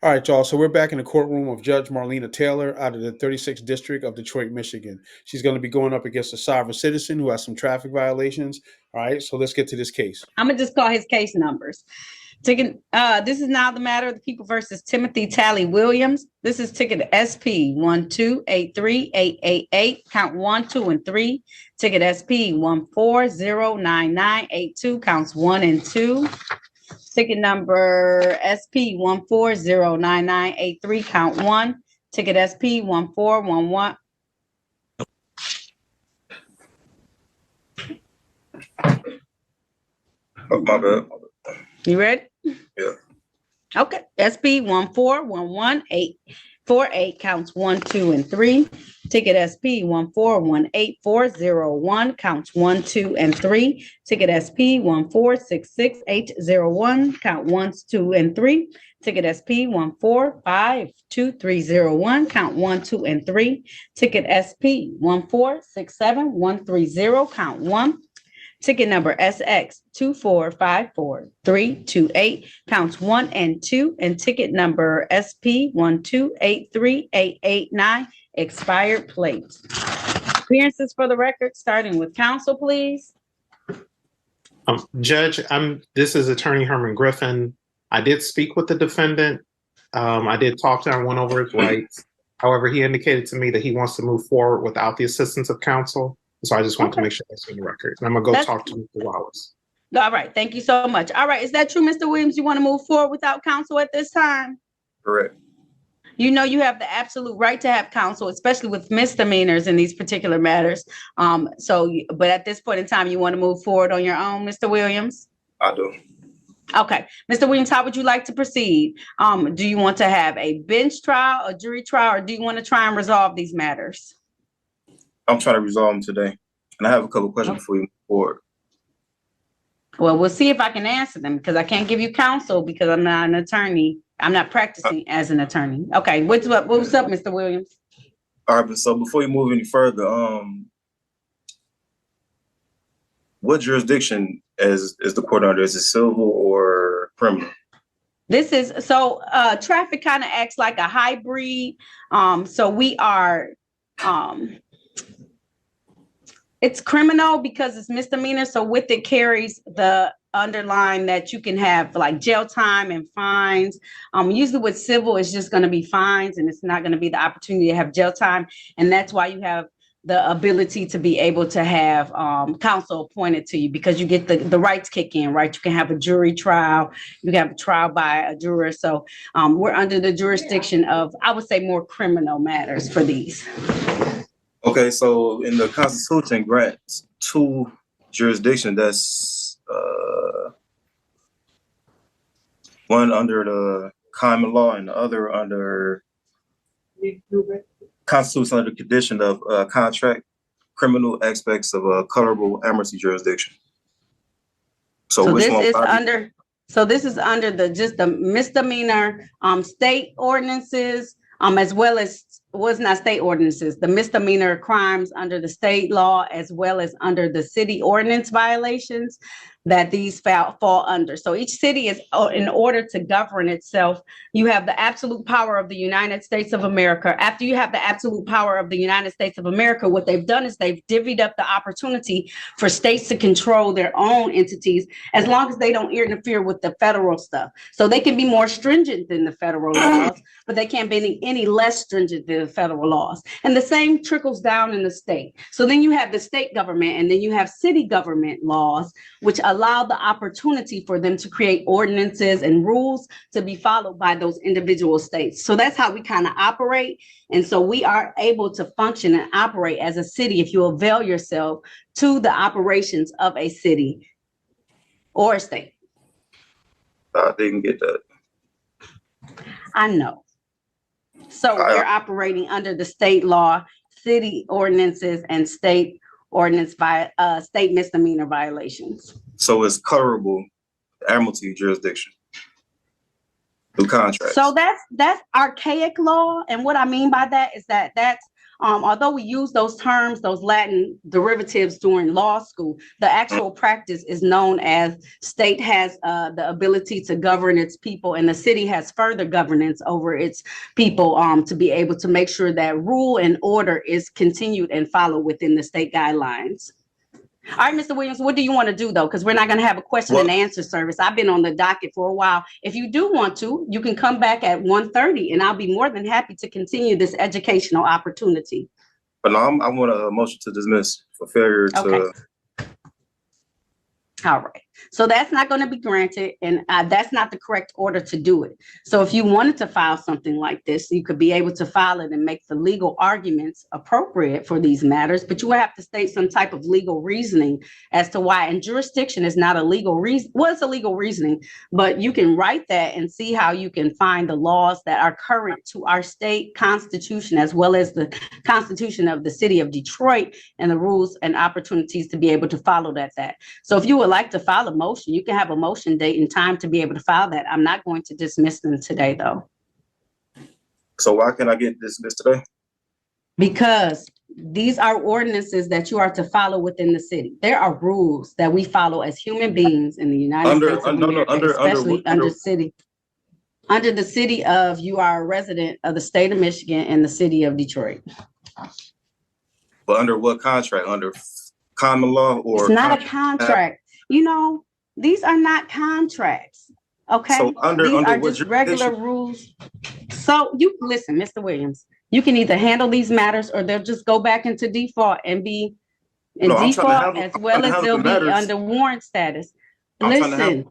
All right, y'all. So we're back in the courtroom of Judge Marlena Taylor out of the 36th District of Detroit, Michigan. She's going to be going up against a sovereign citizen who has some traffic violations. All right, so let's get to this case. I'm gonna just call his case numbers. This is now the matter of the people versus Timothy Tally Williams. This is ticket SP 1283888, count 1, 2, and 3. Ticket SP 1409982, counts 1 and 2. Ticket number SP 1409983, count 1. Ticket SP 1411. Oh, my bad. You ready? Yeah. Okay. SP 1411848, counts 1, 2, and 3. Ticket SP 1418401, counts 1, 2, and 3. Ticket SP 1466801, count 1, 2, and 3. Ticket SP 1452301, count 1, 2, and 3. Ticket SP 1467130, count 1. Ticket number SX 2454328, counts 1 and 2, and ticket number SP 1283889, expired plates. Appearances for the record, starting with counsel, please. Judge, this is Attorney Herman Griffin. I did speak with the defendant. I did talk to him, went over his rights. However, he indicated to me that he wants to move forward without the assistance of counsel. So I just want to make sure that's in the record. And I'm going to go talk to Mr. Wallace. All right. Thank you so much. All right. Is that true, Mr. Williams? You want to move forward without counsel at this time? Correct. You know you have the absolute right to have counsel, especially with misdemeanors in these particular matters. But at this point in time, you want to move forward on your own, Mr. Williams? I do. Okay. Mr. Williams, how would you like to proceed? Do you want to have a bench trial, a jury trial, or do you want to try and resolve these matters? I'm trying to resolve them today. And I have a couple of questions before you move forward. Well, we'll see if I can answer them because I can't give you counsel because I'm not an attorney. I'm not practicing as an attorney. Okay. What's up, Mr. Williams? All right, but so before you move any further, what jurisdiction is the court under? Is it civil or criminal? This is traffic kind of acts like a hybrid. So we are it's criminal because it's misdemeanor. So with it carries the underline that you can have like jail time and fines. Usually with civil, it's just going to be fines and it's not going to be the opportunity to have jail time. And that's why you have the ability to be able to have counsel appointed to you because you get the rights kick in, right? You can have a jury trial. You can have a trial by a juror. So we're under the jurisdiction of, I would say, more criminal matters for these. Okay, so in the Constitution grants two jurisdictions. That's one under the common law and the other under Constitution under the condition of contract criminal aspects of a colorable amnesty jurisdiction. So which one? This is under the misdemeanor state ordinances. As well as was not state ordinances, the misdemeanor crimes under the state law, as well as under the city ordinance violations that these fall under. So each city is, in order to govern itself, you have the absolute power of the United States of America. After you have the absolute power of the United States of America, what they've done is they've divvied up the opportunity for states to control their own entities as long as they don't interfere with the federal stuff. So they can be more stringent than the federal laws, but they can't be any less stringent than the federal laws. And the same trickles down in the state. So then you have the state government and then you have city government laws, which allow the opportunity for them to create ordinances and rules to be followed by those individual states. So that's how we kind of operate. And so we are able to function and operate as a city if you avail yourself to the operations of a city or a state. I didn't get that. I know. So we're operating under the state law, city ordinances, and state ordinance by state misdemeanor violations. So it's colorable amnesty jurisdiction through contracts. So that's archaic law, and what I mean by that is that that's although we use those terms, those Latin derivatives during law school, the actual practice is known as state has the ability to govern its people, and the city has further governance over its people to be able to make sure that rule and order is continued and followed within the state guidelines. All right, Mr. Williams, what do you want to do though? Because we're not going to have a question and answer service. I've been on the docket for a while. If you do want to, you can come back at 1:30 and I'll be more than happy to continue this educational opportunity. But no, I want a motion to dismiss for failure to. Okay. All right. So that's not going to be granted, and that's not the correct order to do it. So if you wanted to file something like this, you could be able to file it and make the legal arguments appropriate for these matters, but you would have to state some type of legal reasoning as to why. And jurisdiction is not a legal reason. Well, it's a legal reasoning, but you can write that and see how you can find the laws that are current to our state constitution, as well as the constitution of the city of Detroit, and the rules and opportunities to be able to follow that. So if you would like to file a motion, you can have a motion date and time to be able to file that. I'm not going to dismiss them today though. So why can't I get dismissed today? Because these are ordinances that you are to follow within the city. There are rules that we follow as human beings in the United States of America, especially under the city of, you are a resident of the state of Michigan and the city of Detroit. But under what contract? Under common law or? It's not a contract. You know, these are not contracts. Okay. So these are just regular rules. So you listen, Mr. Williams, you can either handle these matters or they'll just go back into default and be in default, as well as they'll be under warrant status. Listen,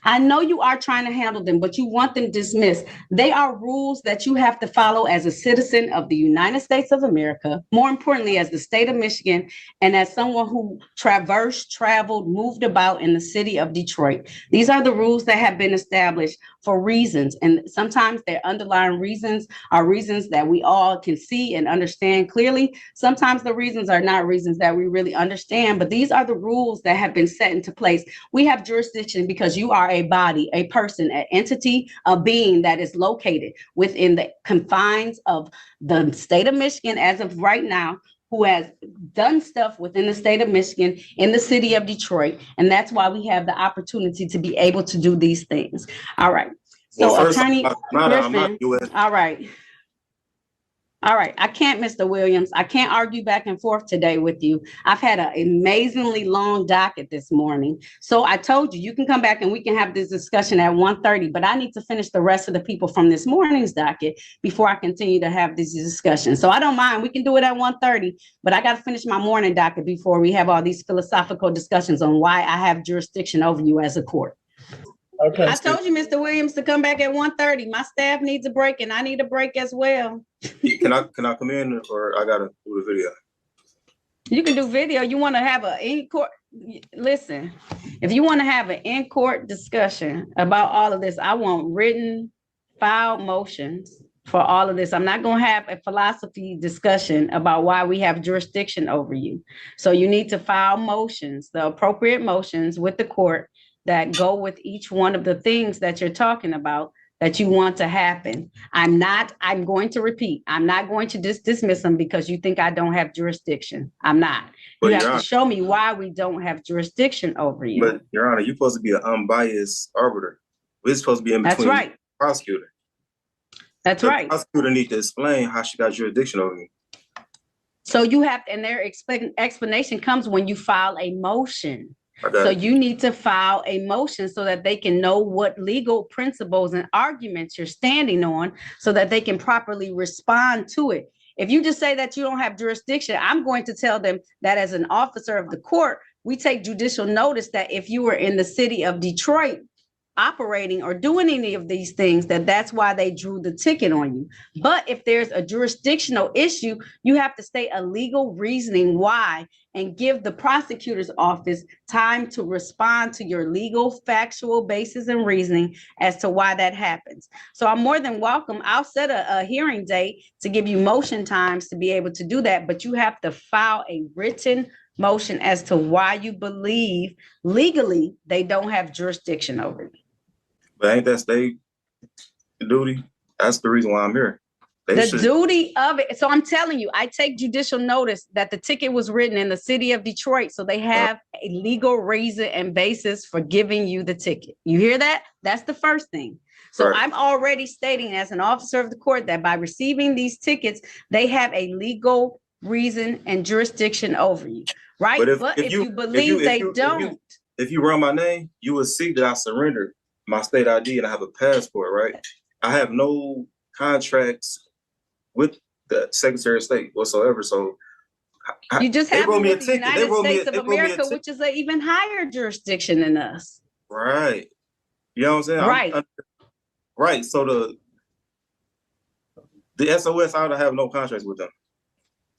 I know you are trying to handle them, but you want them dismissed. They are rules that you have to follow as a citizen of the United States of America, more importantly, as the state of Michigan, and as someone who traveled, moved about in the city of Detroit. These are the rules that have been established for reasons, and sometimes their underlying reasons are reasons that we all can see and understand clearly. Sometimes the reasons are not reasons that we really understand, but these are the rules that have been set into place. We have jurisdiction because you are a body, a person, an entity, a being that is located within the confines of the state of Michigan as of right now, who has done stuff within the state of Michigan in the city of Detroit. And that's why we have the opportunity to be able to do these things. All right. So well, Attorney Griffin, all right. All right. I can't, Mr. Williams. I can't argue back and forth today with you. I've had an amazingly long docket this morning. So I told you, you can come back and we can have this discussion at 1:30, but I need to finish the rest of the people from this morning's docket before I continue to have these discussions. So I don't mind. We can do it at 1:30, but I got to finish my morning docket before we have all these philosophical discussions on why I have jurisdiction over you as a court. Okay. I told you, Mr. Williams, to come back at 1:30. My staff needs a break and I need a break as well. Can I come in, or I gotta do the video? You can do video. You want to have an in-court? Listen, if you want to have an in-court discussion about all of this, I want written, filed motions for all of this. I'm not going to have a philosophy discussion about why we have jurisdiction over you. So you need to file motions, the appropriate motions with the court that go with each one of the things that you're talking about that you want to happen. I'm going to repeat, I'm not going to dismiss them because you think I don't have jurisdiction. I'm not. You have to show me why we don't have jurisdiction over you. But Your Honor, you're supposed to be an unbiased arbiter. We're supposed to be in between. That's right. The prosecutor. That's right. The prosecutor needs to explain how she got jurisdiction over you. So you have, and their explanation comes when you file a motion. So you need to file a motion so that they can know what legal principles and arguments you're standing on so that they can properly respond to it. If you just say that you don't have jurisdiction, I'm going to tell them that as an officer of the court, we take judicial notice that if you were in the city of Detroit operating or doing any of these things, that's why they drew the ticket on you. But if there's a jurisdictional issue, you have to state a legal reasoning why and give the prosecutor's office time to respond to your legal, factual basis and reasoning as to why that happens. So I'm more than welcome. I'll set a hearing date to give you motion times to be able to do that, but you have to file a written motion as to why you believe legally they don't have jurisdiction over you. But ain't that state duty? That's the reason why I'm here. The duty of it. So I'm telling you, I take judicial notice that the ticket was written in the city of Detroit. So they have a legal reason and basis for giving you the ticket. You hear that? That's the first thing. So I'm already stating as an officer of the court that by receiving these tickets, they have a legal reason and jurisdiction over you. Right? But if you believe they don't. If you run my name, you will see that I surrendered my state ID and I have a passport, right? I have no contracts with the Secretary of State whatsoever. So you just have them with the United States of America, which is an even higher jurisdiction than us. Right. You know what I'm saying? Right. Right. So the SOS, I don't have no contracts with them.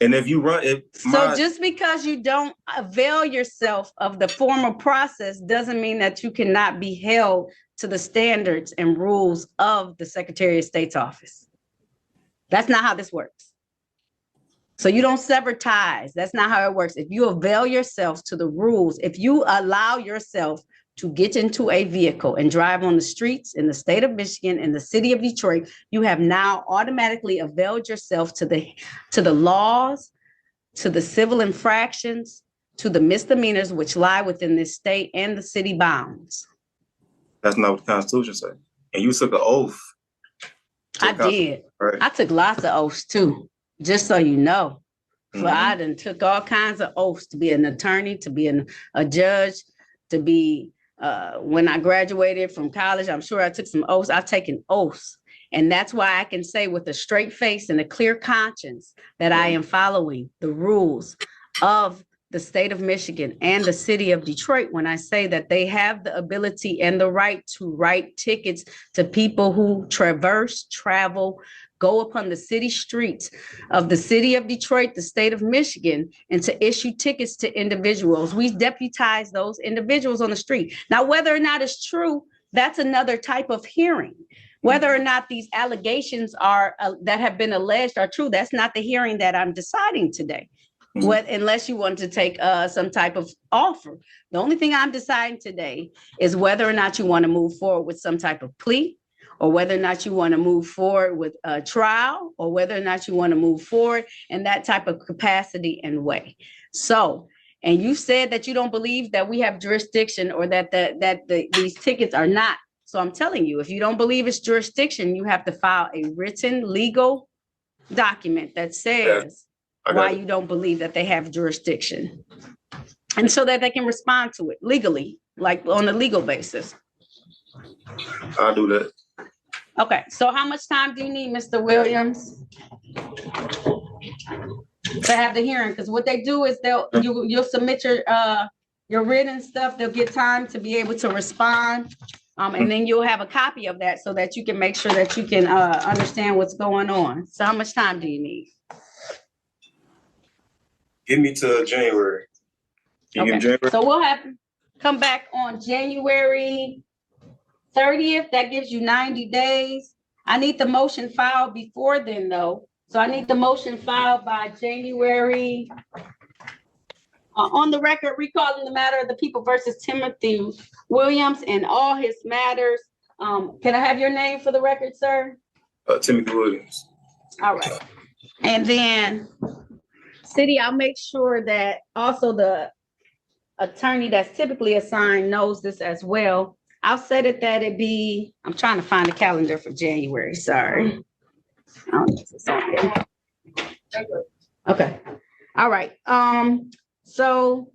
And if you run it, just because you don't avail yourself of the formal process doesn't mean that you cannot be held to the standards and rules of the Secretary of State's office. That's not how this works. So you don't sever ties. That's not how it works. If you avail yourself to the rules, if you allow yourself to get into a vehicle and drive on the streets in the state of Michigan, in the city of Detroit, you have now automatically availed yourself to the laws, to the civil infractions, to the misdemeanors which lie within this state and the city bounds. That's not what the Constitution says. And you took an oath. I did. Right. I took lots of oaths too, just so you know. Mm-hmm. I done took all kinds of oaths to be an attorney, to be a judge, to be, when I graduated from college, I'm sure I took some oaths. I've taken oaths. And that's why I can say with a straight face and a clear conscience that I am following the rules of the state of Michigan and the city of Detroit when I say that they have the ability and the right to write tickets to people who travel, go upon the city streets of the city of Detroit, the state of Michigan, and to issue tickets to individuals. We deputize those individuals on the street. Now, whether or not it's true, that's another type of hearing. Whether or not these allegations are that have been alleged are true, that's not the hearing that I'm deciding today. Unless you want to take some type of offer. The only thing I'm deciding today is whether or not you want to move forward with some type of plea, or whether or not you want to move forward with a trial, or whether or not you want to move forward in that type of capacity and way. So, and you said that you don't believe that we have jurisdiction or that these tickets are not. So I'm telling you, if you don't believe it's jurisdiction, you have to file a written legal document that says why you don't believe that they have jurisdiction, and so that they can respond to it legally, like on a legal basis. I'll do that. Okay, so how much time do you need, Mr. Williams, to have the hearing? Because what they do is you'll submit your written stuff. They'll get time to be able to respond, and then you'll have a copy of that so that you can make sure that you can understand what's going on. So how much time do you need? Give me to January. Okay. January? So we'll come back on January 30th. That gives you 90 days. I need the motion filed before then, though. So I need the motion filed by January. On the record, recalling the matter of the people versus Timothy Williams and all his matters. Can I have your name for the record, sir? Timothy Williams. All right. And then, City, I'll make sure that also the attorney that's typically assigned knows this as well. I'll set it that it be, I'm trying to find the calendar for January, sorry. I don't know if it's on there. Okay, all right. So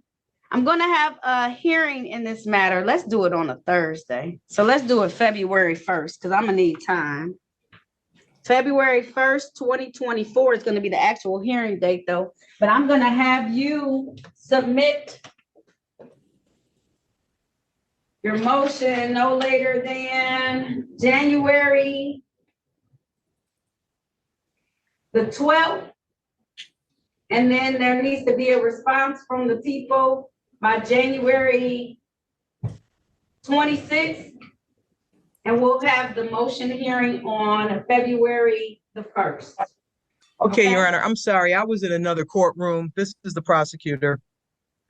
I'm gonna have a hearing in this matter. Let's do it on a Thursday. So let's do it February 1st, because I'm gonna need time. February 1st, 2024 is going to be the actual hearing date, though. But I'm going to have you submit your motion no later than January the 12th. And then there needs to be a response from the people by January 26th. And we'll have the motion hearing on February the 1st. Okay, Your Honor, I'm sorry. I was in another courtroom. This is the prosecutor,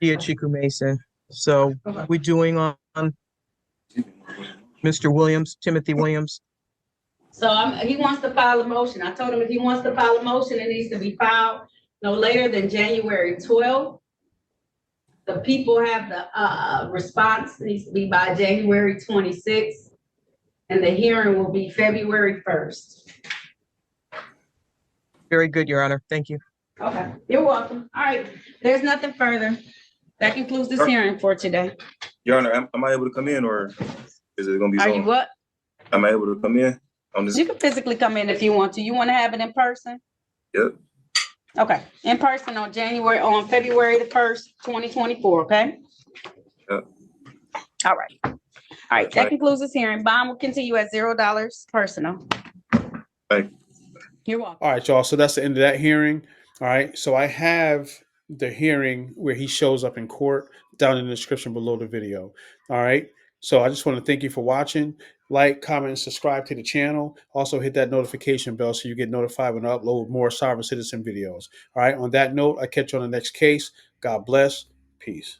Dia Chiku Mason. So we're doing on Mr. Williams, Timothy Williams. So he wants to file a motion. I told him if he wants to file a motion, it needs to be filed no later than January 12th. The people have the response needs to be by January 26th, and the hearing will be February 1st. Very good, Your Honor. Thank you. Okay, you're welcome. All right, there's nothing further. That concludes this hearing for today. Your Honor, am I able to come in, or is it gonna be Are Zoom? you what? Am I able to come in on this? You can physically come in if you want to. You want to have it in person? Yep. Okay, in person on February the 1st, 2024, okay? Yep. All right. All right, that concludes this hearing. Bond will continue at $0 personal. Thank you. You're welcome. All right, y'all. So that's the end of that hearing. All right. So I have the hearing where he shows up in court down in the description below the video. All right. So I just want to thank you for watching. Like, comment, and subscribe to the channel. Also hit that notification bell so you get notified when I upload more Sovereign Citizen videos. All right. On that note, I catch you on the next case. God bless. Peace.